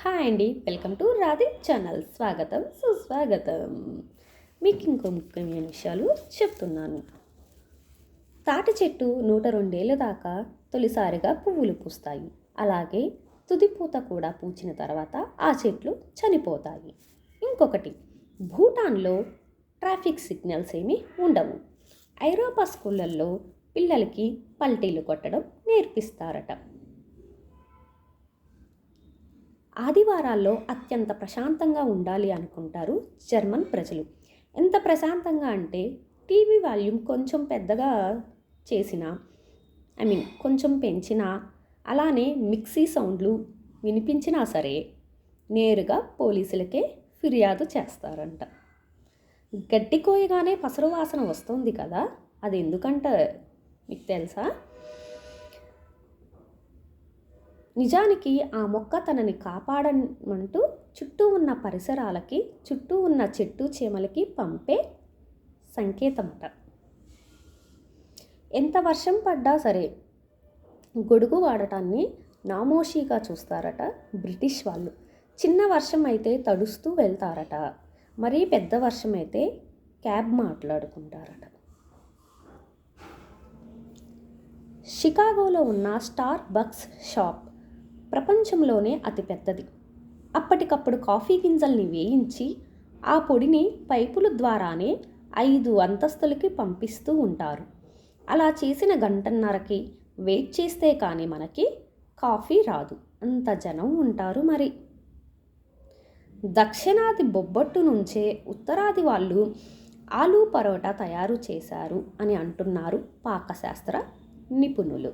Hi అండి, welcome to Radhe channel. స్వాగతం సుస్వాగతం. మీకు ఇంకో ముఖ్యమైన విషయాలు చెప్తున్నాను. తాటి చెట్టు 102 ఏళ్ళ దాకా తొలిసారిగా పువ్వులు పూస్తాయి. అలాగే తుది పూత కూడా పూచిన తర్వాత ఆ చెట్లు చనిపోతాయి. ఇంకొకటి, భూటాన్లో ట్రాఫిక్ సిగ్నల్స్ ఏమీ ఉండవు. ఐరోపా స్కూళ్ళల్లో పిల్లలకి పల్టీలు కొట్టడం నేర్పిస్తారట. ఆదివారాల్లో అత్యంత ప్రశాంతంగా ఉండాలి అనుకుంటారు జర్మన్ ప్రజలు. ఎంత ప్రశాంతంగా అంటే టీవీ వాల్యూమ్ కొంచెం పెద్దగా చేసినా, కొంచెం పెంచినా, అలానే మిక్సీ సౌండ్లు వినిపించినా సరే నేరుగా పోలీసులకే ఫిర్యాదు చేస్తారంట. గడ్డి కోయగానే పసరు వాసన వస్తుంది కదా, అది ఎందుకంట మీకు తెలుసా? నిజానికి ఆ మొక్క తనని కాపాడమంటూ చుట్టూ ఉన్న పరిసరాలకి, చుట్టూ ఉన్న చెట్టు చేమలకి పంపే సంకేతమట. ఎంత వర్షం పడ్డా సరే గొడుగు వాడటాన్ని నామోషీగా చూస్తారట బ్రిటిష్ వాళ్ళు. చిన్న వర్షం అయితే తడుస్తూ వెళ్తారట, మరీ పెద్ద వర్షం అయితే క్యాబ్ మాట్లాడుకుంటారట. షికాగోలో ఉన్న స్టార్ బక్స్ షాప్ ప్రపంచంలోనే అతిపెద్దది. అప్పటికప్పుడు కాఫీ గింజల్ని వేయించి ఆ పొడిని పైపుల ద్వారానే 5 అంతస్తులకి పంపిస్తూ ఉంటారు. అలా చేసిన గంటన్నరకి వెయిట్ చేస్తే కానీ మనకి కాఫీ రాదు. అంత జనం ఉంటారు. మరి దక్షిణాది బొబ్బట్టు నుంచే ఉత్తరాది వాళ్ళు ఆలూ పరోటా తయారు చేశారు అని అంటున్నారు పాకశాస్త్ర నిపుణులు.